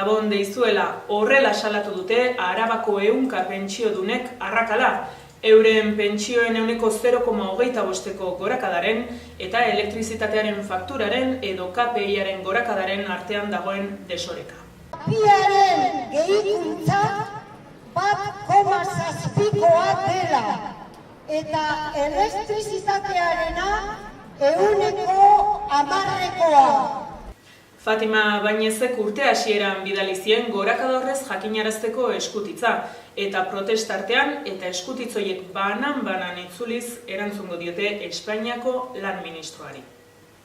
Gabon deizuela horrela salatu dute Arabako ehunka pentsiodunek arrakala, euren pentsioen ehuneko 0,25ko gorakadaren eta elektrizitatearen fakturaren edo KPI-aren gorakadaren artean dagoen desoreka. KPI-aren gehikuntza 1,7koa dela eta elektrizitatearena 10%koa. Fatima Bañezek urte hasieran bidali zien gorakada horrez jakinarazteko eskutitza eta protestartean eta eskutitzoiek banan itzuliz erantzungo diote Espainiako lan ministroari.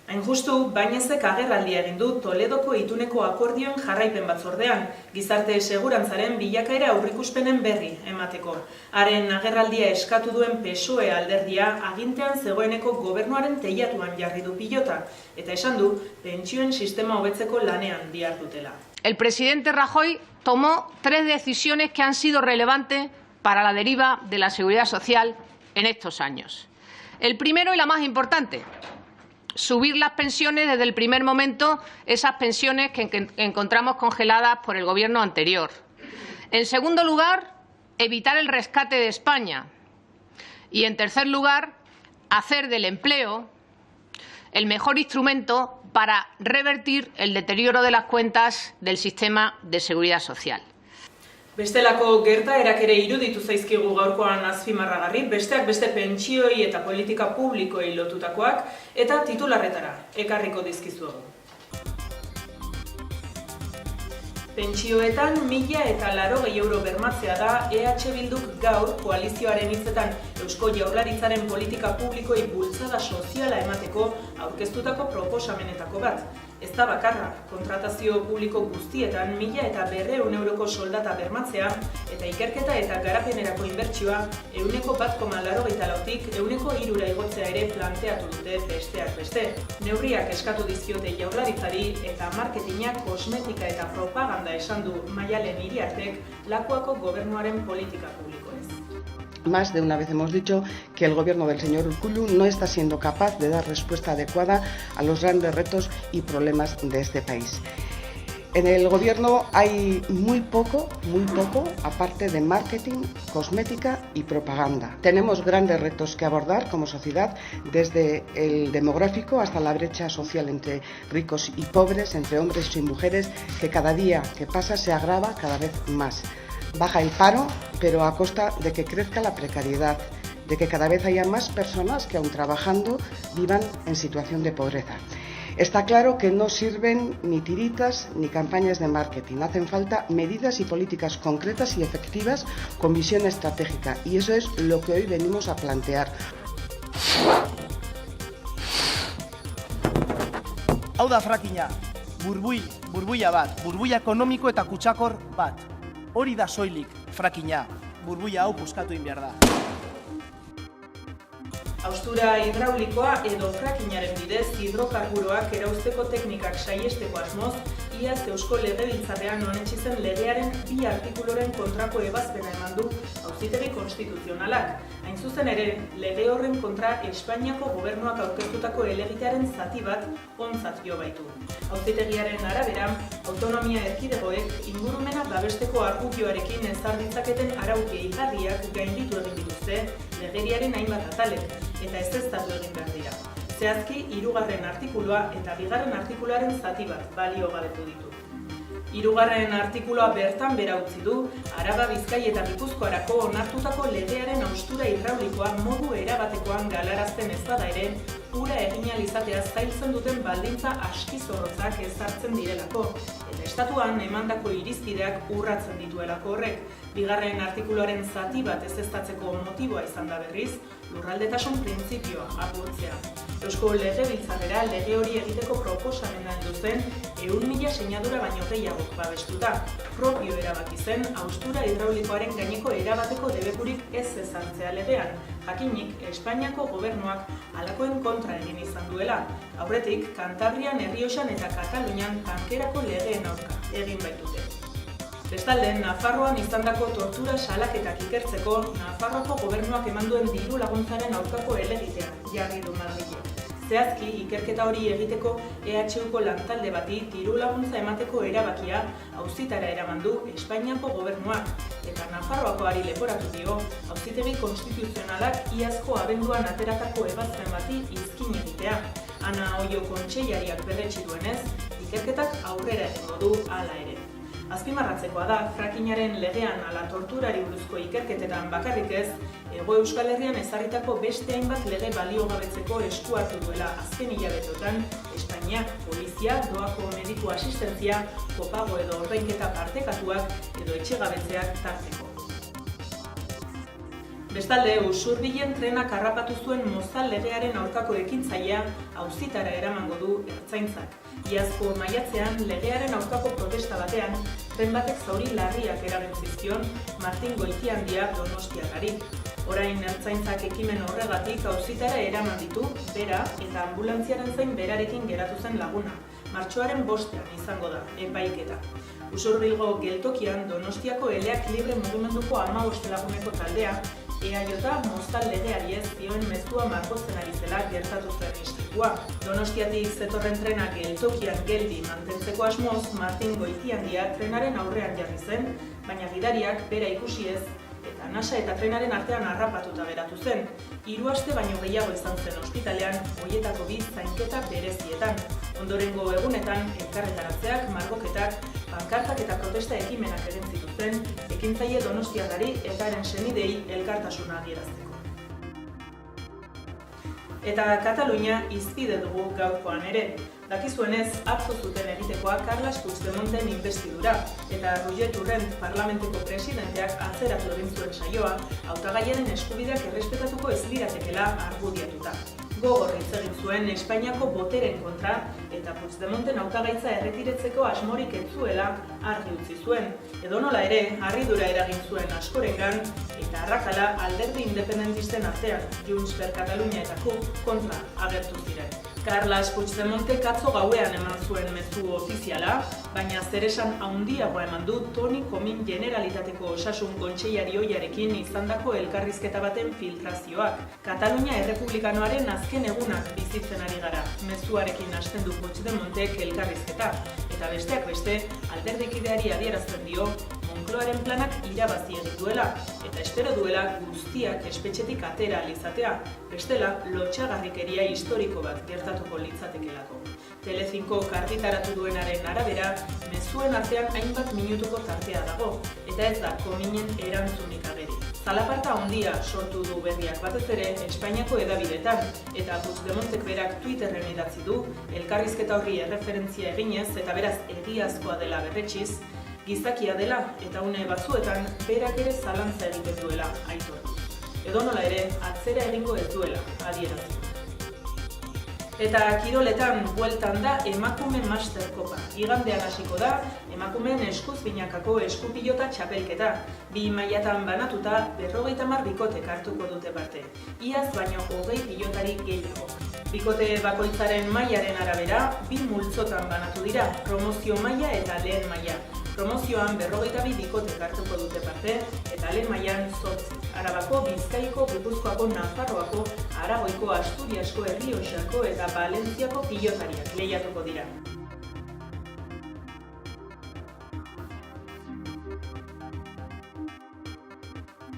Hain justu, Bañezek agerraldia egin du Toledoko ituneko akordioen jarraipen batzordean, gizarte segurantzaren bilakaera aurrikuspenen berri emateko. Haren agerraldia eskatu duen PSOE alderdia agintean zegoeneko gobernuaren teilatuan jarri du pilota, eta esan du pentsioen sistema hobetzeko lanean dihardutela. El presidente Rajoy tomó 3 decisiones que han sido relevantes para la deriva de la seguridad social en estos años. El primero y la más importante: subir las pensiones desde el primer momento, esas pensiones que encontramos congeladas por el gobierno anterior. En segundo lugar, evitar el rescate de España. Y en tercer lugar, hacer del empleo el mejor instrumento para revertir el deterioro de las cuentas del sistema de seguridad social. Bestelako gertaerak ere iruditu zaizkigu gaurkoan azpimarragarri, besteak beste pentsioi eta politika publikoei lotutakoak eta titularretara ekarriko dizkizuegu. Pentsioetan 1.080 euro bermatzea da EH Bilduk gaur koalizioaren hitzetan Eusko Jaurlaritzaren politika publikoei bultzada soziala emateko aurkeztutako proposamenetako bat. Ez da bakarra, kontratazio publiko guztietan 1.200 euroko soldata bermatzea eta ikerketa eta garapenerako inbertsioa 1,84tik 3%ra igotzea ere planteatu dute besteak beste. Neurriak eskatu dizkiote Jaurlaritzari eta marketina, kosmetika eta propaganda esan du Maialen Iriartek Lakuako gobernuaren politika publikoez. Más de una vez hemos dicho que el gobierno del señor Urkullu no está siendo capaz de dar respuesta adecuada a los grandes retos y problemas de este país. En el gobierno hay muy poco, aparte de marketing, cosmética y propaganda. Tenemos grandes retos que abordar como sociedad, desde el demográfico hasta la brecha social entre ricos y pobres, entre hombres y mujeres, que cada día que pasa se agrava cada vez más. Baja el paro, pero a costa de que crezca la precariedad, de que cada vez haya más personas que, aun trabajando, vivan en situación de pobreza. Está claro que no sirven ni tiritas ni campañas de marketing. Hacen falta medidas y políticas concretas y efectivas con visión estratégica, y eso es lo que hoy venimos a plantear. Hau da frackinga, burbuila bat, burbuila ekonomiko eta kutsakor bat. Hori da soilik frackinga, burbuila hau puskatu egin behar da. Haustura hidraulikoa edo frackingaren bidez hidrokarburoak erauzteko teknikak saihesteko asmoz, iaz Eusko Legebiltzarrean onetsi zen legearen 2 artikuluren kontrako ebazpena eman du Auzitegi Konstituzionalak. Hain zuzen ere, lege horren kontra Espainiako gobernuak aurkeztutako helegitearen zati bat ontzat jo baitu. Auzitegiaren arabera, autonomia erkidegoek ingurumena babesteko argudioarekin ezar ditzaketen araudia igarriak gainditu egin dituzte legeriaren hainbat atalek, eta ezeztatu egin behar dira. Zehazki, 3. artikulua eta 2. artikuluaren zati bat baliogabetu ditu. 3. artikulua bertan behera utzi du, Araba, Bizkai eta Gipuzkoarako onartutako legearen haustura hidraulikoa modu erabatekoan galarazten ez bada ere, ura egin ahal izateaz zailtzen duten baldintza aski zorrotzak ezartzen direlako, eta estatuan emandako irizpideak urratzen dituelako horrek. 2. artikuluaren zati bat ezeztatzeko motiboa izan da berriz, lurraldetasun printzipioa apurtzea. Eusko Legebiltzarrera lege hori egiteko proposamena heldu zen 100.000 sinadura baino gehiagok babestuta. Propio erabaki zen haustura hidraulikoaren gaineko erabateko debekurik ez ezartzea legean. Jakinik, Espainiako gobernuak halakoen kontra egin izan duela. Aurretik, Kantabrian, Errioxan eta Katalunian tankerako legeen aurka egin baitute. Bestalde, Nafarroan izandako tortura salaketak ikertzeko, Nafarroako gobernuak eman duen diru laguntzaren aurkako helegitea jarri du Madrilek. Zehazki, ikerketa hori egiteko EHUko lantalde bati diru laguntza emateko erabakia auzitara eraman du Espainiako gobernuak, eta Nafarroakoari leporatu dio auzitegi konstituzionalak iazko abenduan ateratako ebazpen bati izkin egitea. Ana Oio kontseilariak berretsi duenez, ikerketak aurrera egingo du hala ere. Azpimarratzekoa da, frackingaren legean ala torturari buruzko ikerketetan bakarrik ez, Hego Euskal Herrian ezarritako beste hainbat lege baliogabetzeko esku hartu duela azken hilabeteotan Espainiak, polizia, doako mediku asistentzia, kopago edo ordainketa partekatuak edo etxegabetzeak tarteko. Bestalde, Usurbilen trenak harrapatu zuen Mozal legearen aurkako ekintzailea auzitara eramango du Ertzaintzak. Iazko maiatzean legearen aurkako protesta batean, tren batek zauri larriak eragin zizkion Martin Goitiandia donostiarrari. Orain Ertzaintzak ekimen horregatik auzitara eraman ditu, bera eta ambulantziaren zain berarekin geratu zen laguna. Martxoaren 5ean izango da, epaiketa. Usurbilgo geltokian Donostiako Eleak Libre mugimenduko 15 laguneko taldea, EAJ Mozal legeari ez dioen mezua margotzen ari zela gertatu zen istripua. Donostiatik zetorren trena geltokian geldi mantentzeko asmoz, Martin Goitiandia trenaren aurrean jarri zen, baina gidariak bera ikusi ez, eta nasa eta trenaren artean harrapatuta geratu zen. 3 aste baino gehiago izan zen ospitalean, horietako 2 zainketa berezietan. Ondorengo egunetan, elkarretaratzeak, margoketak, pankartak eta protesta ekimenak egin zituzten, ekintzaile donostiarrari eta haren senidei elkartasuna adierazteko. Eta Katalunia hizpide dugu gaurkoan ere. Dakizuenez, atzo zuten egitekoa Carles Puigdemonten inbestidura, eta Roger Torrent parlamenteko presidenteak atzeratu egin zuen saioa, hautagaiaren eskubideak errespetatuko ez liratekeela argudiatuta. Gogor hitz egin zuen Espainiako boteren kontra eta Puigdemonten hautagaitza erretiretzeko asmorik ez zuela argi utzi zuen. Edonola ere, harridura eragin zuen askorengan eta arrakala alderdi independentisten artean, Junts per Catalunya eta CUP kontra agertu ziren. Carles Puigdemontek atzo gauean eman zuen mezu ofiziala, baina zeresan handiagoa eman du Toni Comín Generalitateko osasun kontseilari ohiarekin izandako elkarrizketa baten filtrazioak. Katalunia errepublikanoaren azken egunak bizitzen ari gara, mezuarekin hasten du Puigdemontek elkarrizketa, eta besteak beste alderdikideari adierazten dio Moncloaren planak irabazi egin duela, eta espero duela guztiak espetxetik atera izatea, bestela lotsagarrikeria historiko bat gertatuko litzatekelako. Telecinco argitaratu duenaren arabera, mezuen artean hainbat minutuko tartea dago, eta ez da Cominen erantzunik ageri. Zalaparta handia sortu du berriak batez ere Espainiako hedabideetan, eta Puigdemontek berak Twitterren idatzi du, elkarrizketa horri erreferentzia eginez eta beraz egiazkoa dela berretsiz, gizakia dela eta une batzuetan berak ere zalantza egiten duela aitortu. Edonola ere, atzera egingo ez duela adierazten. Eta kiroletan bueltan da emakume Master Kopa. Igandean hasiko da emakumeen eskuz binakako eskupilota txapelketa. 2 mailatan banatuta 50 bikotek hartuko dute parte. Iaz baino 20 pilotari gehiago. Bikote bakoitzaren mailaren arabera, 2 multzotan banatu dira, promozio maila eta lehen maila. Promozioan 52 bikotek hartuko dute parte, eta lehen mailan 8. Arabako, Bizkaiko, Gipuzkoako, Nafarroako, Aragoiko, Asturiasko, Errioxako eta Valentziako pilotariak lehiatuko dira.